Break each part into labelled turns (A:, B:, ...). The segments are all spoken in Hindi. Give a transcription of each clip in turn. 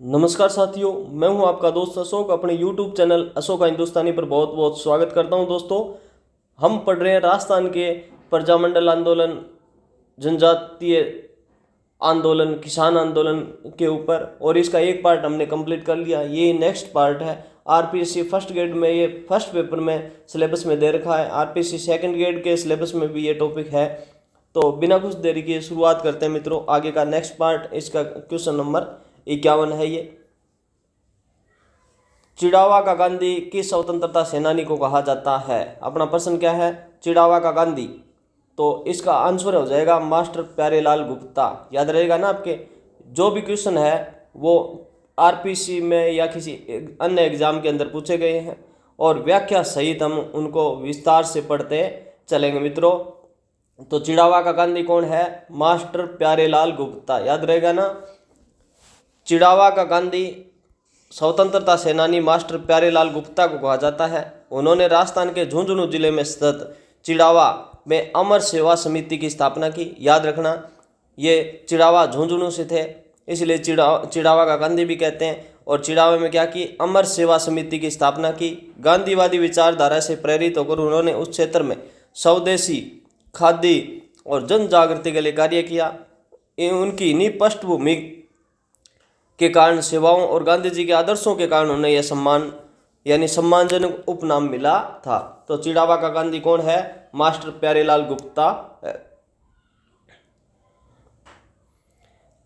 A: नमस्कार साथियों, मैं हूं आपका दोस्त अशोक। अपने YouTube चैनल अशोक हिंदुस्तानी पर बहुत बहुत स्वागत करता हूं। दोस्तों, हम पढ़ रहे हैं राजस्थान के प्रजामंडल आंदोलन, जनजातीय आंदोलन, किसान आंदोलन के ऊपर, और इसका एक पार्ट हमने कंप्लीट कर लिया। ये नेक्स्ट पार्ट है। आरपीएससी फर्स्ट ग्रेड में, ये फर्स्ट पेपर में सिलेबस में दे रखा है। आरपीएससी सेकंड ग्रेड के सिलेबस में भी ये टॉपिक है। तो बिना कुछ देरी के शुरुआत करते हैं मित्रों आगे का नेक्स्ट पार्ट। इसका क्वेश्चन नंबर 51 है। ये चिड़ावा का गांधी किस स्वतंत्रता सेनानी को कहा जाता है? अपना प्रश्न क्या है? चिड़ावा का गांधी। तो इसका आंसर हो जाएगा मास्टर प्यारेलाल गुप्ता। याद रहेगा ना आपके? जो भी क्वेश्चन है वो आरपीसी में या किसी अन्य एग्जाम के अंदर पूछे गए हैं, और व्याख्या सहित हम उनको विस्तार से पढ़ते चलेंगे मित्रों। तो चिड़ावा का गांधी कौन है? मास्टर प्यारेलाल गुप्ता। याद रहेगा ना? चिड़ावा का गांधी स्वतंत्रता सेनानी मास्टर प्यारेलाल गुप्ता को कहा जाता है। उन्होंने राजस्थान के झुंझुनू जिले में स्थित चिड़ावा में अमर सेवा समिति की स्थापना की। याद रखना, ये चिड़ावा झुंझुनू से थे, इसलिए चिड़ावा का गांधी भी कहते हैं। और चिड़ावा में क्या की? अमर सेवा समिति की स्थापना की। गांधीवादी विचारधारा से प्रेरित होकर उन्होंने उस क्षेत्र में स्वदेशी, खादी और जन जागृति के लिए कार्य किया। उनकी इन्हीं पृष्ठभूमि के कारण, सेवाओं और गांधी जी के आदर्शों के कारण उन्हें यह सम्मान यानी सम्मानजनक उपनाम मिला था। तो चिड़ावा का गांधी कौन है? मास्टर प्यारेलाल गुप्ता है।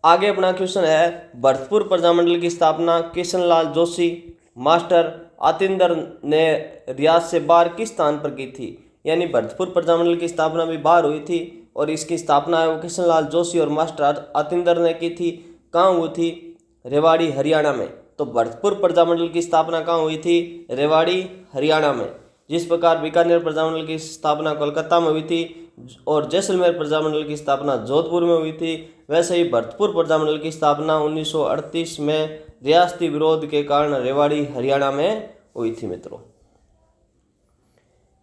A: आगे अपना क्वेश्चन है, भरतपुर प्रजामंडल की स्थापना किशनलाल जोशी मास्टर आतिंदर ने रियासत से बाहर किस स्थान पर की थी? यानी भरतपुर प्रजामंडल की स्थापना भी बाहर हुई थी, और इसकी स्थापना है वो किशनलाल जोशी और मास्टर आतिंदर ने की थी। कहाँ हुई थी? रेवाड़ी, हरियाणा में। तो भरतपुर प्रजामंडल की स्थापना कहाँ हुई थी? रेवाड़ी, हरियाणा में। जिस प्रकार बीकानेर प्रजामंडल की स्थापना कोलकाता में हुई थी, और जैसलमेर प्रजामंडल की स्थापना जोधपुर में हुई थी, वैसे ही भरतपुर प्रजामंडल की स्थापना 1938 में रियासती विरोध के कारण रेवाड़ी, हरियाणा में हुई थी मित्रों।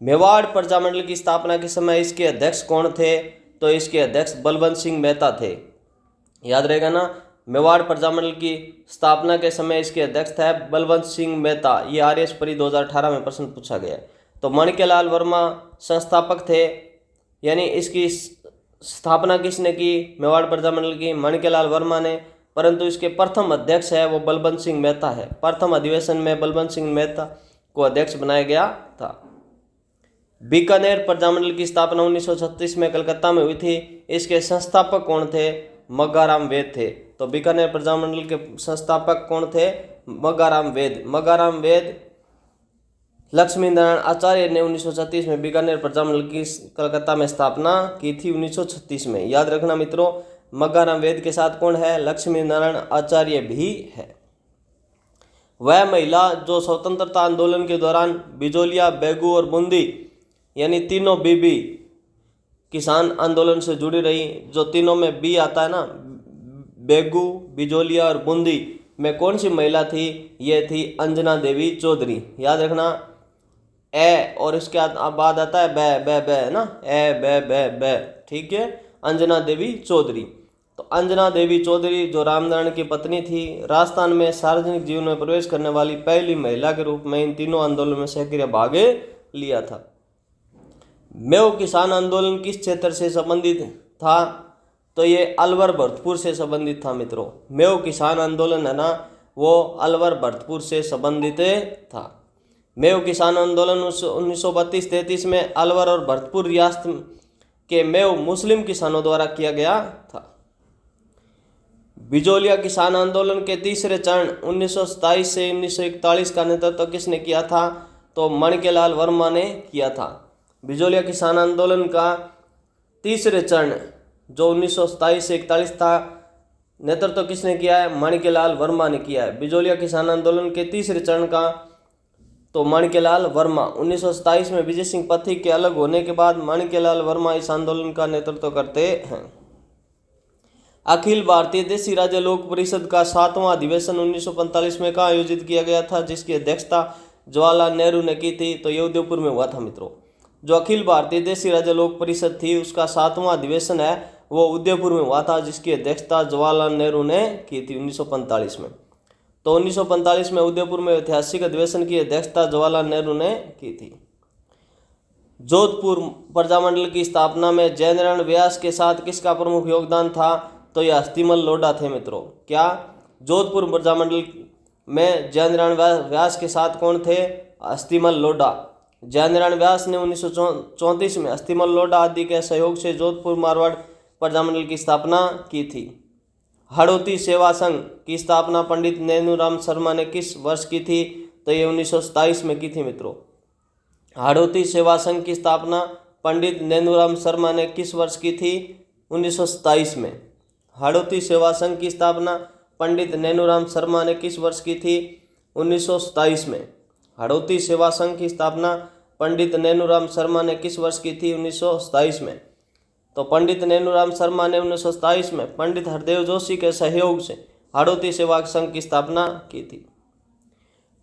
A: मेवाड़ प्रजामंडल की स्थापना के समय इसके अध्यक्ष कौन थे? तो इसके अध्यक्ष बलवंत सिंह मेहता थे। याद रहेगा ना? मेवाड़ प्रजामंडल की स्थापना के समय इसके अध्यक्ष थे बलवंत सिंह मेहता। ये आरएस परी 2018 में प्रश्न पूछा गया। तो माणिक्यलाल वर्मा संस्थापक थे। यानी इसकी स्थापना किसने की? मेवाड़ प्रजामंडल की माणिक्यलाल वर्मा ने। परंतु इसके प्रथम अध्यक्ष है वो बलवंत सिंह मेहता है। प्रथम अधिवेशन में बलवंत सिंह मेहता को अध्यक्ष बनाया गया था। बीकानेर प्रजामंडल की स्थापना 1936 में कलकत्ता में हुई थी। इसके संस्थापक कौन थे? मग्गाराम वेद थे। तो बीकानेर प्रजामंडल के संस्थापक कौन थे? मग्गाराम वेद। मग्गाराम वेद लक्ष्मी नारायण आचार्य ने 1936 में बीकानेर प्रजामंडल की कलकत्ता में स्थापना की थी। 1936 में। याद रखना मित्रों, मग्गाराम वेद के साथ कौन है? लक्ष्मी नारायण आचार्य भी है। वह महिला जो स्वतंत्रता आंदोलन के दौरान बिजोलिया, बेगू और बूंदी यानी तीनों बीबी किसान आंदोलन से जुड़ी रही। जो तीनों में बी आता है ना, बेगू, बिजोलिया और बूंदी में कौन सी महिला थी? ये थी अंजना देवी चौधरी। याद रखना, ए और इसके बाद आता है बै, बै बै ना, ए बै बै बै। ठीक है, अंजना देवी चौधरी। तो अंजना देवी चौधरी जो रामनारायण की पत्नी थी, राजस्थान में सार्वजनिक जीवन में प्रवेश करने वाली पहली महिला के रूप में इन तीनों आंदोलन में सक्रिय भाग लिया था। मेव किसान आंदोलन किस क्षेत्र से संबंधित था? तो ये अलवर भरतपुर से संबंधित था मित्रों। मेव किसान आंदोलन है ना, वो अलवर भरतपुर से संबंधित था। मेव किसान आंदोलन 1932-33 में अलवर और भरतपुर रियासत के मेव मुस्लिम किसानों द्वारा किया गया था। बिजोलिया किसान आंदोलन के तीसरे चरण 1927 से 1941 का नेतृत्व किसने किया था? तो माणिक्यलाल वर्मा ने किया था। बिजोलिया किसान आंदोलन का तीसरे चरण जो 1927 से 41 था, नेतृत्व किसने किया है? माणिक्यलाल वर्मा ने किया है। बिजोलिया किसान आंदोलन के तीसरे चरण का तो माणिक्यलाल वर्मा। 1927 में विजय सिंह पथिक के अलग होने के बाद माणिक्यलाल वर्मा इस आंदोलन का नेतृत्व करते हैं। अखिल भारतीय देशी राज्य लोक परिषद का 7वां अधिवेशन 1945 में कहाँ आयोजित किया गया था, जिसकी अध्यक्षता जवाहरलाल नेहरू ने की थी? तो ये उदयपुर में हुआ था मित्रों। जो अखिल भारतीय देशी राज्य लोक परिषद थी, उसका 7वां अधिवेशन है वो उदयपुर में हुआ था, जिसकी अध्यक्षता जवाहरलाल नेहरू ने की थी 1945 में। तो 1945 में उदयपुर में ऐतिहासिक अधिवेशन की अध्यक्षता जवाहरलाल नेहरू ने की थी। जोधपुर प्रजामंडल की स्थापना में जयनारायण व्यास के साथ किसका प्रमुख योगदान था? तो यह हस्तिमल लोढ़ा थे मित्रों। क्या? जोधपुर प्रजामंडल में जयनारायण व्यास के साथ कौन थे? हस्तिमल लोढ़ा। जयनारायण व्यास ने 1934 में हस्तिमल लोढ़ा आदि के सहयोग से जोधपुर मारवाड़ प्रजामंडल की स्थापना की थी। हाड़ौती सेवा संघ की स्थापना पंडित नैनूराम शर्मा ने किस वर्ष की थी? तो ये 1927 में की थी मित्रों। हाड़ौती सेवा संघ की स्थापना पंडित नैनूराम शर्मा ने किस वर्ष की थी? 1927 में। हाड़ौती सेवा संघ की स्थापना पंडित नैनूराम शर्मा ने किस वर्ष की थी? 1927 में। हाड़ौती सेवा संघ की स्थापना पंडित नैनूराम शर्मा ने किस वर्ष की थी? 1927 में। तो पंडित नैनूराम शर्मा ने 1927 में पंडित हरदेव जोशी के सहयोग से हाड़ौती सेवा संघ की स्थापना की थी।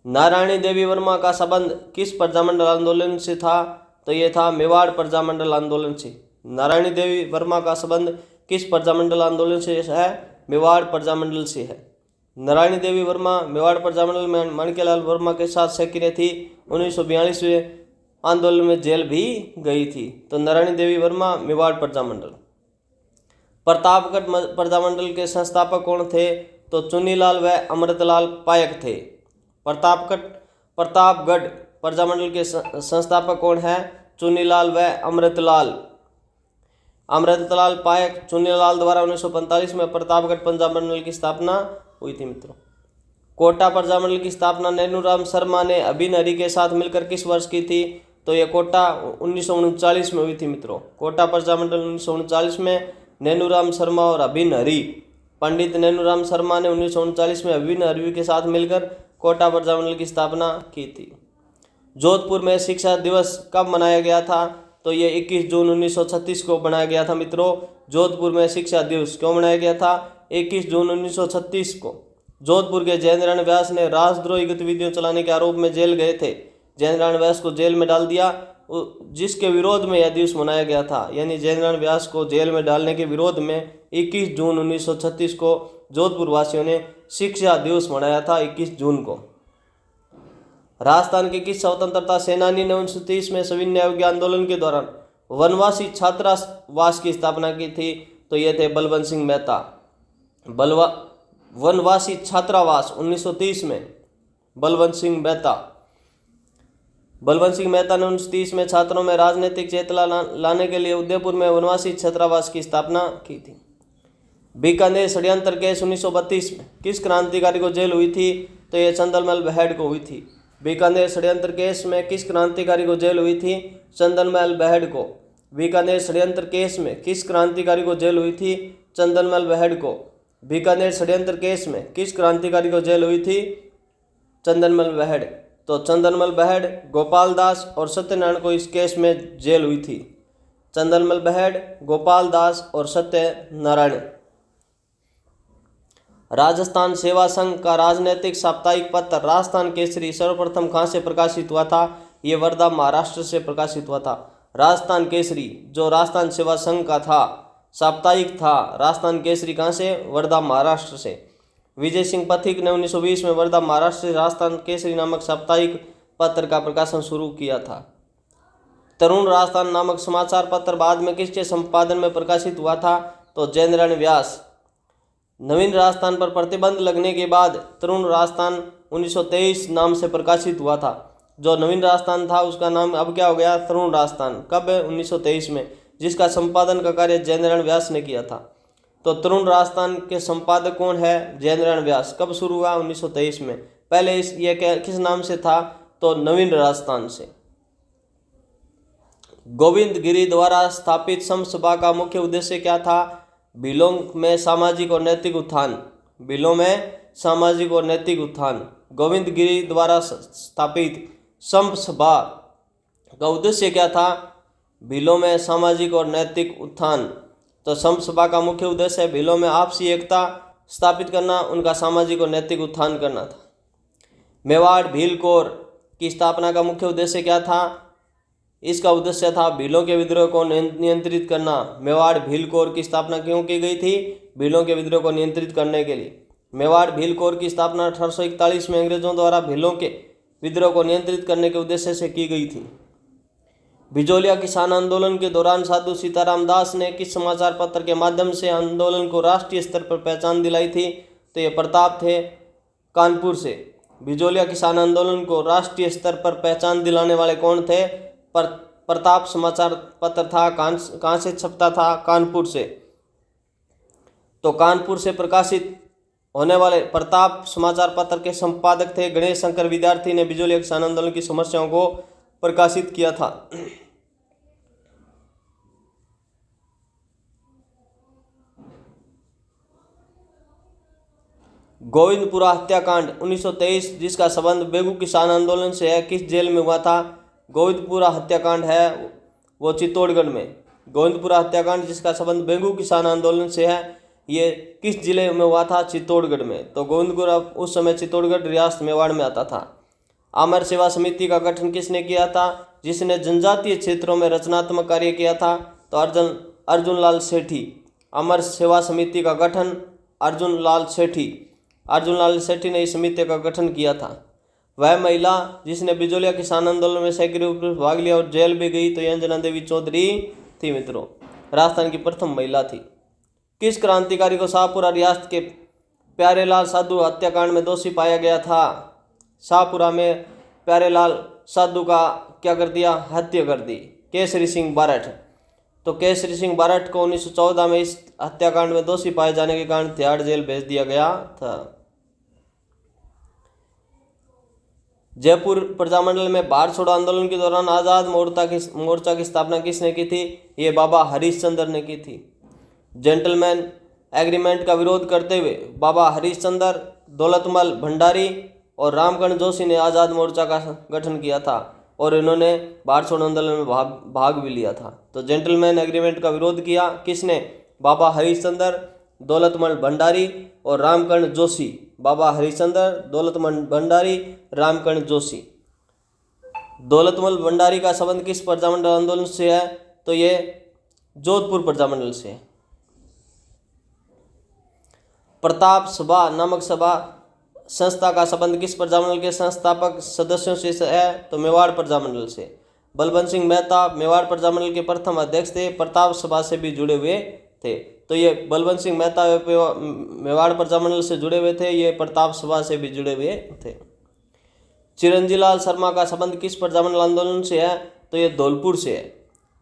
A: नारायणी देवी वर्मा का संबंध किस प्रजामंडल आंदोलन से था? तो ये था मेवाड़ प्रजामंडल आंदोलन से। नारायणी देवी वर्मा का संबंध किस प्रजामंडल आंदोलन से है? मेवाड़ प्रजामंडल से है। नारायणी देवी वर्मा मेवाड़ प्रजामंडल में माणिक्यलाल वर्मा के साथ सक्रिय थी। 1942 में आंदोलन में जेल भी गई थी। तो नारायणी देवी वर्मा मेवाड़ प्रजामंडल। प्रतापगढ़ प्रजामंडल के संस्थापक कौन थे? तो चुन्नीलाल व अमृतलाल पायक थे। प्रतापगढ़ प्रजामंडल के संस्थापक कौन है? चुन्नीलाल व अमृतलाल पायक। चुन्नीलाल द्वारा 1945 में प्रतापगढ़ प्रजामंडल की स्थापना हुई थी मित्रों। कोटा प्रजामंडल की स्थापना नैनूराम शर्मा ने अभिन हरि के साथ मिलकर किस वर्ष की थी? तो यह कोटा 1939 में हुई थी मित्रों। कोटा प्रजामंडल 1939 में नैनूराम शर्मा और अभिन हरि, पंडित नैनूराम शर्मा ने 1939 में अभिन हरि के साथ मिलकर कोटा प्रजामंडल की स्थापना की थी। जोधपुर में शिक्षा दिवस कब मनाया गया था? तो ये 21 जून 1936 को मनाया गया था मित्रों। जोधपुर में शिक्षा दिवस क्यों मनाया गया था? 21 जून 1936 को जोधपुर के जयनारायण व्यास ने राष्ट्रद्रोही गतिविधियों चलाने के आरोप में जेल गए थे। जयनारायण व्यास को जेल में डाल दिया, जिसके विरोध में यह दिवस मनाया गया था। यानी जयनारायण व्यास को जेल में डालने के विरोध में 21 जून 1936 को जोधपुर वासियों ने शिक्षा दिवस मनाया था 21 जून को। राजस्थान के किस स्वतंत्रता सेनानी ने 1930 में सविनय अवज्ञा आंदोलन के दौरान वनवासी छात्रावास की स्थापना की थी? तो ये थे बलवंत सिंह मेहता। वनवासी छात्रावास 1930 में बलवंत सिंह मेहता ने 1930 में छात्रों में राजनीतिक चेतना लाने के लिए उदयपुर में वनवासी छात्रावास की स्थापना की थी। बीकानेर षड्यंत्र केस 1932 में किस क्रांतिकारी को जेल हुई थी? तो यह चंदनमल बहेड़ को हुई थी। बीकानेर षड्यंत्र केस में किस क्रांतिकारी को जेल हुई थी? चंदनमल बहेड़ को। बीकानेर षड्यंत्र केस में किस क्रांतिकारी को जेल हुई थी? चंदनमल बहेड़ को। बीकानेर षड्यंत्र केस में किस क्रांतिकारी को जेल हुई थी? चंदनमल बहेड़। तो चंदनमल बहेड़, गोपाल दास और सत्यनारायण को इस केस में जेल हुई थी। चंदनमल बहेड़, गोपाल दास और सत्यनारायण। राजस्थान सेवा संघ का राजनीतिक साप्ताहिक पत्र राजस्थान केसरी सर्वप्रथम कहाँ से प्रकाशित हुआ था? ये वर्धा महाराष्ट्र से प्रकाशित हुआ था। राजस्थान केसरी जो राजस्थान सेवा संघ का था, साप्ताहिक था। राजस्थान केसरी कहाँ से? वर्धा महाराष्ट्र से। विजय सिंह पथिक ने 1920 में वर्धा महाराष्ट्र से राजस्थान केसरी नामक साप्ताहिक पत्र का प्रकाशन शुरू किया था। तरुण राजस्थान नामक समाचार पत्र बाद में किसके संपादन में प्रकाशित हुआ था? तो जयनारायण व्यास। नवीन राजस्थान पर प्रतिबंध लगने के बाद तरुण राजस्थान 1923 नाम से प्रकाशित हुआ था। जो नवीन राजस्थान था उसका नाम अब क्या हो गया? तरुण राजस्थान। कब? 1923 में, जिसका संपादन का कार्य जयनारायण व्यास ने किया था। तो तरुण राजस्थान के संपादक कौन है? जयनारायण व्यास। कब शुरू हुआ? 1923 में। पहले ये किस नाम से था? तो नवीन राजस्थान से। गोविंद गिरी द्वारा स्थापित समसभा का मुख्य उद्देश्य क्या था? भीलों में सामाजिक और नैतिक उत्थान। भीलों में सामाजिक और नैतिक उत्थान। गोविंद गिरी द्वारा स्थापित समसभा का उद्देश्य क्या था? भीलों में सामाजिक और नैतिक उत्थान। तो समसभा का मुख्य उद्देश्य भीलों में आपसी एकता स्थापित करना, उनका सामाजिक और नैतिक उत्थान करना था। मेवाड़ भील कोर की स्थापना का मुख्य उद्देश्य क्या था? इसका उद्देश्य था भीलों के विद्रोह को नियंत्रित करना। मेवाड़ भील कोर की स्थापना क्यों की गई थी? भीलों के विद्रोह को नियंत्रित करने के लिए। मेवाड़ भील कोर की स्थापना 1841 में अंग्रेजों द्वारा भीलों के विद्रोह को नियंत्रित करने के उद्देश्य से की गई थी। बिजोलिया किसान आंदोलन के दौरान साधु सीताराम दास ने किस समाचार पत्र के माध्यम से आंदोलन को राष्ट्रीय स्तर पर पहचान दिलाई थी? तो ये प्रताप थे कानपुर से। बिजोलिया किसान आंदोलन को राष्ट्रीय स्तर पर पहचान दिलाने वाले कौन थे? प्रताप समाचार पत्र था। कहाँ से छपता था? कानपुर से। तो कानपुर से प्रकाशित होने वाले प्रताप समाचार पत्र के संपादक थे गणेश शंकर विद्यार्थी ने बिजोलिया किसान आंदोलन की समस्याओं को प्रकाशित किया था। गोविंदपुरा हत्याकांड 1923 जिसका संबंध बेगू किसान आंदोलन से है, किस जेल में हुआ था? गोविंदपुरा हत्याकांड है वो चित्तौड़गढ़ में। गोविंदपुरा हत्याकांड जिसका संबंध बेगू किसान आंदोलन से है, ये किस जिले में हुआ था? चित्तौड़गढ़ में। तो गोविंदपुरा उस समय चित्तौड़गढ़ रियासत मेवाड़ में आता था। आमर सेवा समिति का गठन किसने किया था? जिसने जनजातीय क्षेत्रों में रचनात्मक कार्य किया था, तो अर्जुन लाल सेठी। अमर सेवा समिति का गठन अर्जुन लाल सेठी ने इस समिति का गठन किया था। वह महिला जिसने बिजोलिया किसान आंदोलन में सक्रिय रूप से भाग लिया और जेल भी गई, तो यह अंजना देवी चौधरी थी मित्रों। राजस्थान की प्रथम महिला थी। किस क्रांतिकारी को शाहपुरा रियासत के प्यारेलाल साधु हत्याकांड में दोषी पाया गया था? शाहपुरा में प्यारेलाल साधु का क्या कर दिया? हत्या कर दी। केसरी सिंह बारठ। तो केसरी सिंह बारठ को 1914 में इस हत्याकांड में दोषी पाए जाने के कारण तिहाड़ जेल भेज दिया गया था। जयपुर प्रजामंडल में भारत छोड़ो आंदोलन के दौरान आजाद मोर्चा की स्थापना किसने की थी? ये बाबा हरीशचंद्र ने की थी। जेंटलमैन एग्रीमेंट का विरोध करते हुए बाबा हरीशचंद्र, दौलतमल भंडारी और रामकर्ण जोशी ने आज़ाद मोर्चा का गठन किया था और इन्होंने भारत छोड़ो आंदोलन में भाग भी लिया था। तो जेंटलमैन एग्रीमेंट का विरोध किया किसने? बाबा हरीशचंद्र, दौलतमल भंडारी और रामकर्ण जोशी। बाबा हरीशचंद्र, दौलतमल भंडारी, रामकर्ण जोशी। दौलतमल भंडारी का संबंध किस प्रजामंडल आंदोलन से है? तो ये जोधपुर प्रजामंडल से है। प्रताप सभा नामक सभा संस्था का संबंध किस प्रजामंडल के संस्थापक सदस्यों से है? तो मेवाड़ प्रजामंडल से। बलवंत सिंह मेहता मेवाड़ प्रजामंडल के प्रथम अध्यक्ष थे, प्रताप सभा से भी जुड़े हुए थे। तो ये बलवंत सिंह मेहता मेवाड़ प्रजामंडल से जुड़े हुए थे, ये प्रताप सभा से भी जुड़े हुए थे। चिरंजीलाल शर्मा का संबंध किस प्रजामंडल आंदोलन से है? तो ये धौलपुर से है।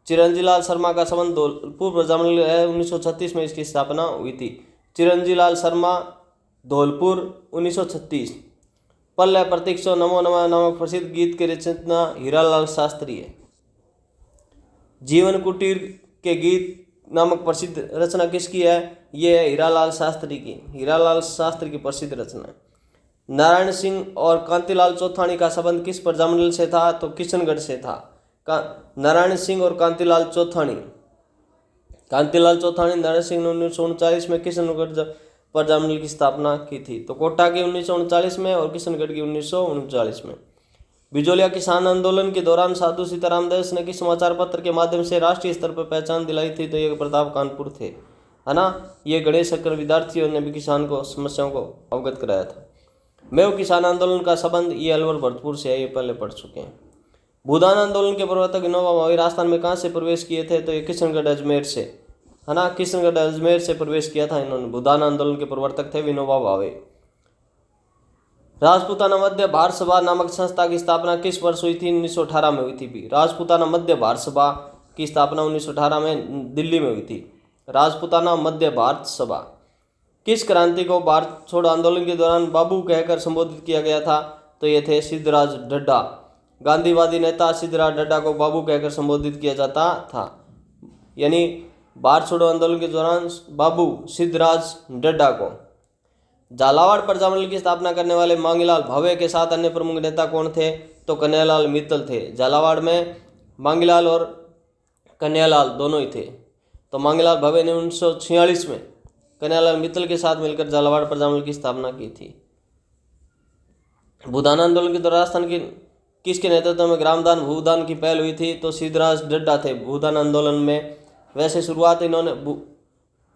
A: चिरंजीलाल शर्मा का संबंध धौलपुर प्रजामंडल है, 1936 में इसकी स्थापना हुई थी। चिरंजीलाल शर्मा, धौलपुर, 1936। पल्लव प्रतीक्षो नमो नमः नामक प्रसिद्ध गीत के रचना हीरालाल शास्त्री है। जीवन कुटीर के गीत नामक प्रसिद्ध रचना किसकी है? ये है हीरालाल शास्त्री की। हीरालाल शास्त्री की प्रसिद्ध रचना। नारायण सिंह और कांतिलाल चौथानी का संबंध किस प्रजामंडल से था? तो किशनगढ़ से था। नारायण सिंह और कांतिलाल चौथानी। कांतिलाल चौथानी नारायण सिंह ने 1939 में किशनगढ़ प्रजामंडल की स्थापना की थी। तो कोटा की 1939 में और किशनगढ़ की 1939 में। बिजोलिया किसान आंदोलन के दौरान साधु सीताराम दास ने किस समाचार पत्र के माध्यम से राष्ट्रीय स्तर पर पहचान दिलाई थी? तो ये प्रताप कानपुर थे, है ना। ये गणेश शंकर विद्यार्थियों ने भी किसान को समस्याओं को अवगत कराया था। मेव किसान आंदोलन का संबंध ये अलवर भरतपुर से है, ये पहले पढ़ चुके हैं। भूदान आंदोलन के प्रवर्तक विनोबा भावे राजस्थान में कहाँ से प्रवेश किए थे? तो ये किशनगढ़ अजमेर से, है ना। किशनगढ़ अजमेर से प्रवेश किया था इन्होंने। भूदान आंदोलन के प्रवर्तक थे विनोबा भावे। राजपूताना मध्य भारत सभा नामक संस्था की स्थापना किस वर्ष हुई थी? 1918 में हुई थी भी। राजपूताना मध्य भारत सभा की स्थापना 1918 में दिल्ली में हुई थी। राजपूताना मध्य भारत सभा। किस क्रांति को भारत छोड़ो आंदोलन के दौरान बाबू कहकर संबोधित किया गया था? तो ये थे सिद्धराज ढड्डा। गांधीवादी नेता सिद्धराज ढड्डा को बाबू कहकर संबोधित किया जाता था। यानी भारत छोड़ो आंदोलन के दौरान बाबू सिद्धराज ढड्डा को। झालावाड़ प्रजामंडल की स्थापना करने वाले मांगीलाल भावे के साथ अन्य प्रमुख नेता कौन थे? तो कन्हैयालाल मित्तल थे। झालावाड़ में मांगीलाल और कन्हैयालाल दोनों ही थे। तो मांगीलाल भावे ने 1946 में कन्हैयालाल मित्तल के साथ मिलकर झालावाड़ प्रजामंडल की स्थापना की थी। भूदान आंदोलन के दौरान राजस्थान की किसके नेतृत्व में ग्रामदान भूदान की पहल हुई थी? तो सिद्धराज ढड्डा थे भूदान आंदोलन में। वैसे शुरुआत इन्होंने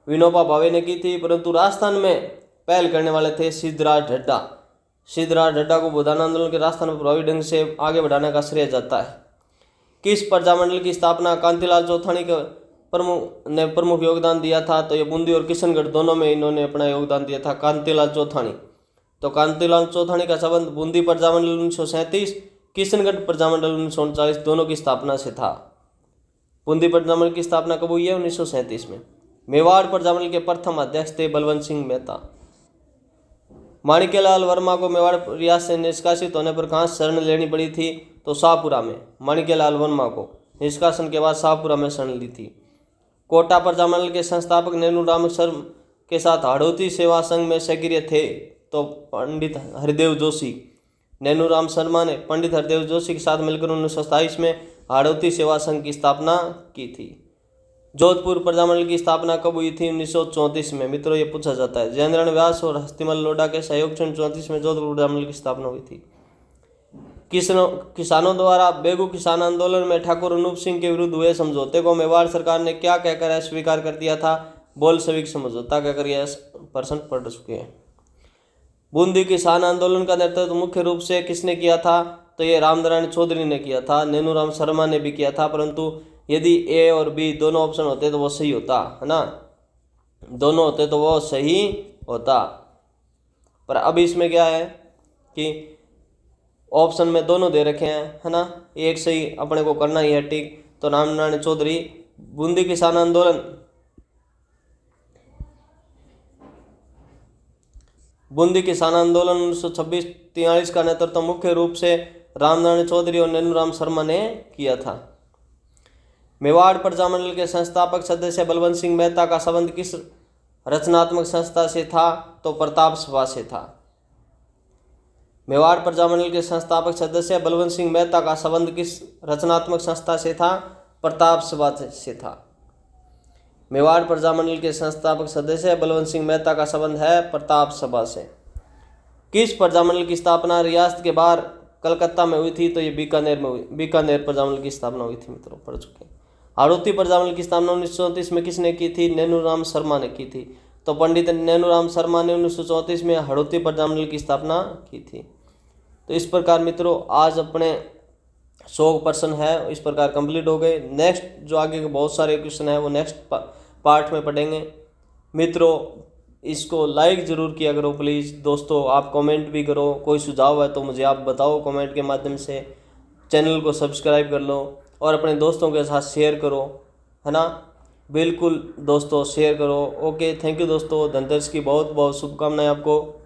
A: विनोबा भावे ने की थी, परंतु राजस्थान में पहल करने वाले थे सिद्धराज ढड्डा। सिद्धराज ढड्डा को भूदान आंदोलन के रास्ते में प्रभावी ढंग से आगे बढ़ाने का श्रेय जाता है। किस प्रजामंडल की स्थापना कांतिलाल चौथानी के प्रमुख योगदान दिया था? तो ये बूंदी और किशनगढ़ दोनों में इन्होंने अपना योगदान दिया था, कांतिलाल चौथानी। तो कांतिलाल चौथानी का संबंध बूंदी प्रजामंडल 1937, किशनगढ़ प्रजामंडल 1939 दोनों की स्थापना से था। बूंदी प्रजामंडल की स्थापना कब हुई है? 1937 में। मेवाड़ प्रजामंडल के प्रथम अध्यक्ष थे बलवंत सिंह मेहता। माणिक्यलाल वर्मा को मेवाड़ रियासत से निष्कासित होने पर कहाँ शरण लेनी पड़ी थी? तो शाहपुरा में। माणिक्यलाल वर्मा को निष्कासन के बाद शाहपुरा में शरण ली थी। कोटा प्रजामंडल के संस्थापक नैनूराम शर्मा के साथ हाड़ौती सेवा संघ में सक्रिय थे तो पंडित हरिदेव जोशी। नैनूराम शर्मा ने पंडित हरिदेव जोशी के साथ मिलकर 1927 में हाड़ौती सेवा संघ की स्थापना की थी। जोधपुर प्रजामंडल की स्थापना कब हुई थी? 1934 में। मित्रों, ये पूछा जाता है। जयेंद्र व्यास और हस्तिमल लोढ़ा के सहयोग से 1934 में जोधपुर प्रजामंडल की स्थापना हुई थी। किसानों द्वारा बेगू किसान आंदोलन में ठाकुर अनूप सिंह के विरुद्ध हुए समझौते को मेवाड़ सरकार ने क्या कहकर अस्वीकार कर दिया था? बोल्शेविक समझौता कहकर यह प्रश्न पढ़ चुके हैं। बूंदी किसान आंदोलन का नेतृत्व मुख्य रूप से किसने किया था? तो ये रामनारायण चौधरी ने किया था। नैनूराम शर्मा ने भी किया था, परंतु यदि ए और बी दोनों ऑप्शन होते तो वो सही होता, है ना। दोनों होते तो वो सही होता, पर अब इसमें क्या है कि ऑप्शन में दोनों दे रखे हैं, है ना। एक सही अपने को करना ही है, ठीक। तो रामनारायण चौधरी। बूंदी किसान आंदोलन 1926-43 का नेतृत्व मुख्य रूप से रामनारायण चौधरी और नैनूराम शर्मा ने किया था। मेवाड़ प्रजामंडल के संस्थापक सदस्य बलवंत सिंह मेहता का संबंध किस रचनात्मक संस्था से था? तो प्रताप सभा से था। मेवाड़ प्रजामंडल के संस्थापक सदस्य बलवंत सिंह मेहता का संबंध किस रचनात्मक संस्था से था? प्रताप सभा से था। मेवाड़ प्रजामंडल के संस्थापक सदस्य बलवंत सिंह मेहता का संबंध है प्रताप सभा से। किस प्रजामंडल की स्थापना रियासत के बाहर कलकत्ता में हुई थी? तो ये बीकानेर में हुई। बीकानेर प्रजामंडल की स्थापना हुई थी। मित्रों, पढ़ चुके हैं। हाड़ौती प्रजामंडल की स्थापना 1934 में किसने की थी? नैनूराम शर्मा ने की थी। तो पंडित नैनूराम शर्मा ने 1934 में हाड़ौती प्रजामंडल की स्थापना की थी। तो इस प्रकार मित्रों आज अपने 100 प्रश्न है इस प्रकार कंप्लीट हो गए। नेक्स्ट जो आगे के बहुत सारे क्वेश्चन है वो नेक्स्ट पार्ट में पढ़ेंगे। मित्रों इसको लाइक ज़रूर किया करो प्लीज़। दोस्तों आप कमेंट भी करो, कोई सुझाव है तो मुझे आप बताओ कमेंट के माध्यम से। चैनल को सब्सक्राइब कर लो और अपने दोस्तों के साथ शेयर करो, है ना। बिल्कुल दोस्तों शेयर करो। ओके, थैंक यू दोस्तों। धनतेरस की बहुत बहुत शुभकामनाएं आपको।